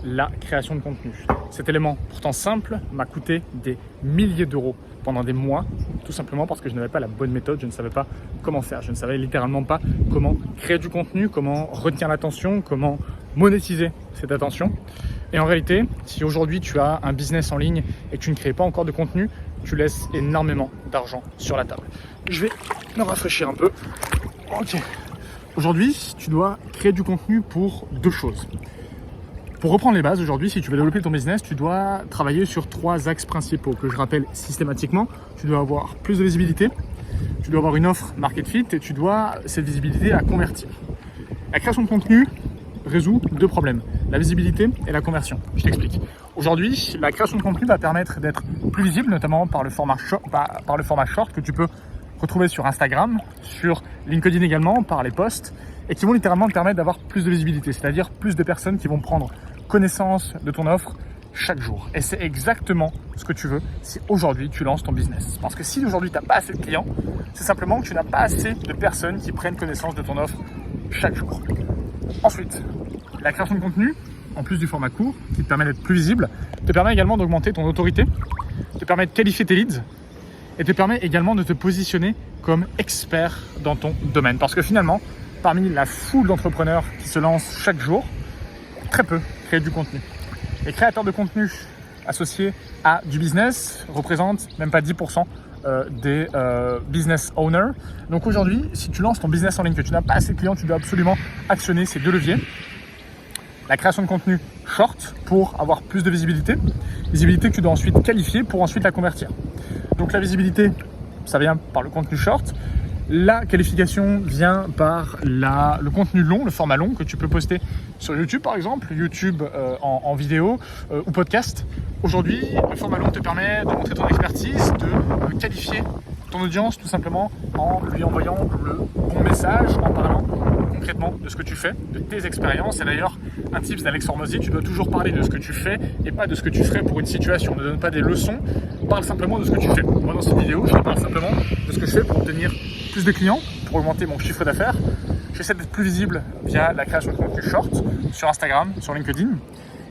la création de contenu. Cet élément, pourtant simple, m'a coûté des milliers d'euros pendant des mois, tout simplement parce que je n'avais pas la bonne méthode, je ne savais pas comment faire, je ne savais littéralement pas comment créer du contenu, comment retenir l'attention, comment monétiser cette attention. Et en réalité, si aujourd'hui tu as un business en ligne et que tu ne crées pas encore de contenu, tu laisses énormément d'argent sur la table. Je vais me rafraîchir un peu. Ok. Aujourd'hui, tu dois créer du contenu pour deux choses. Pour reprendre les bases, aujourd'hui, si tu veux développer ton business, tu dois travailler sur 3 axes principaux que je rappelle systématiquement. Tu dois avoir plus de visibilité, tu dois avoir une offre market fit et tu dois cette visibilité la convertir. La création de contenu résout 2 problèmes, la visibilité et la conversion. Je t'explique. Aujourd'hui, la création de contenu va permettre d'être plus visible, notamment par le format short que tu peux retrouver sur Instagram, sur LinkedIn également, par les posts, et qui vont littéralement te permettre d'avoir plus de visibilité, c'est-à-dire plus de personnes qui vont prendre connaissance de ton offre chaque jour. Et c'est exactement ce que tu veux si aujourd'hui tu lances ton business. Parce que si aujourd'hui tu n'as pas assez de clients, c'est simplement que tu n'as pas assez de personnes qui prennent connaissance de ton offre chaque jour. Ensuite, la création de contenu, en plus du format court, qui te permet d'être plus visible, te permet également d'augmenter ton autorité, te permet de qualifier tes leads et te permet également de te positionner comme expert dans ton domaine. Parce que finalement, parmi la foule d'entrepreneurs qui se lancent chaque jour, très peu créent du contenu. Les créateurs de contenu associés à du business représentent même pas 10% des business owners. Donc aujourd'hui, si tu lances ton business en ligne, que tu n'as pas assez de clients, tu dois absolument actionner ces 2 leviers. La création de contenu short pour avoir plus de visibilité que tu dois ensuite qualifier pour ensuite la convertir. Donc la visibilité, ça vient par le contenu short. La qualification vient par le contenu long, le format long que tu peux poster sur YouTube par exemple, YouTube en vidéo ou podcast. Aujourd'hui, le format long te permet de montrer ton expertise, de qualifier ton audience tout simplement en lui envoyant le bon message, en parlant concrètement de ce que tu fais, de tes expériences. Et d'ailleurs, un tips d'Alex Hormozy, tu dois toujours parler de ce que tu fais et pas de ce que tu ferais pour une situation. Ne donne pas des leçons, parle simplement de ce que tu fais. Moi, dans cette vidéo, je te parle simplement de ce que je fais pour obtenir plus de clients, pour augmenter mon chiffre d'affaires. J'essaie d'être plus visible via la création de contenu short sur Instagram, sur LinkedIn,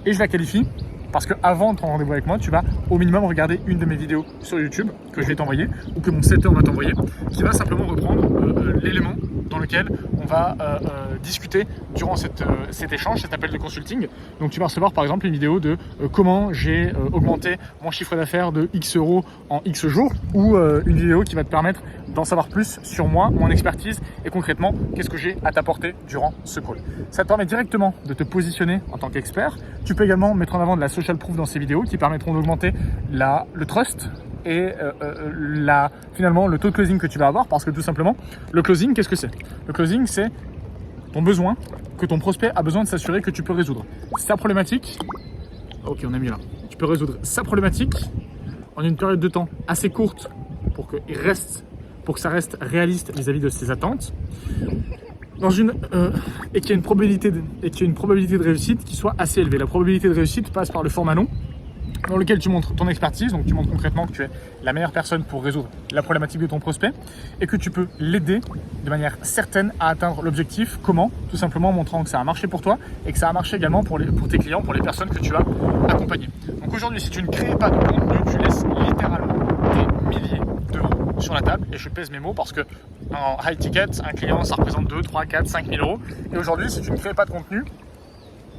et je la qualifie parce qu'avant de prendre rendez-vous avec moi, tu vas au minimum regarder une de mes vidéos sur YouTube que je vais t'envoyer ou que mon setter va t'envoyer, qui va simplement reprendre l'élément dans lequel on va discuter durant cet échange, cet appel de consulting. Donc tu vas recevoir par exemple une vidéo de comment j'ai augmenté mon chiffre d'affaires de X euros en X jours, ou une vidéo qui va te permettre d'en savoir plus sur moi, mon expertise et concrètement qu'est-ce que j'ai à t'apporter durant ce call. Ça te permet directement de te positionner en tant qu'expert. Tu peux également mettre en avant de la social proof dans ces vidéos qui permettront d'augmenter le trust et finalement le taux de closing que tu vas avoir, parce que tout simplement le closing, qu'est-ce que c'est? Le closing, c'est ton besoin que ton prospect a besoin de s'assurer que tu peux résoudre sa problématique. Ok, on est mieux là. Tu peux résoudre sa problématique en une période de temps assez courte pour que ça reste réaliste vis-à-vis de ses attentes, et qu'il y ait une probabilité de réussite qui soit assez élevée. La probabilité de réussite passe par le format long, dans lequel tu montres ton expertise, donc tu montres concrètement que tu es la meilleure personne pour résoudre la problématique de ton prospect et que tu peux l'aider de manière certaine à atteindre l'objectif. Comment? Tout simplement en montrant que ça a marché pour toi et que ça a marché également pour tes clients, pour les personnes que tu as accompagnées. Donc aujourd'hui, si tu ne crées pas de contenu, tu laisses littéralement des milliers d'euros sur la table, et je pèse mes mots parce que en high ticket, un client ça représente 2, 3, 4, 5 000 euros. Et aujourd'hui, si tu ne crées pas de contenu,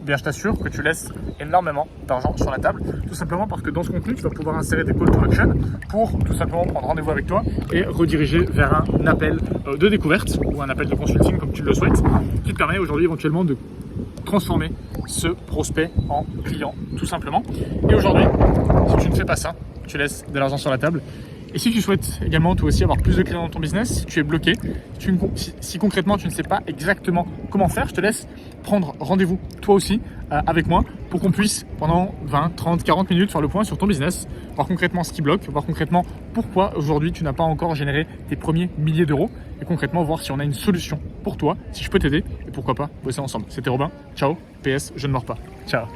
bien, je t'assure que tu laisses énormément d'argent sur la table, tout simplement parce que dans ce contenu, tu vas pouvoir insérer des call to action pour tout simplement prendre rendez-vous avec toi et rediriger vers un appel de découverte ou un appel de consulting comme tu le souhaites, qui te permet aujourd'hui éventuellement de transformer ce prospect en client, tout simplement. Et aujourd'hui, si tu ne fais pas ça, tu laisses de l'argent sur la table. Et si tu souhaites également toi aussi avoir plus de clients dans ton business, si tu es bloqué, si concrètement tu ne sais pas exactement comment faire, je te laisse prendre rendez-vous toi aussi avec moi pour qu'on puisse pendant 20, 30, 40 minutes faire le point sur ton business, voir concrètement ce qui bloque, voir concrètement pourquoi aujourd'hui tu n'as pas encore généré tes premiers milliers d'euros et concrètement voir si on a une solution pour toi, si je peux t'aider et pourquoi pas bosser ensemble. C'était Robin, ciao, PS, je ne mords pas, ciao.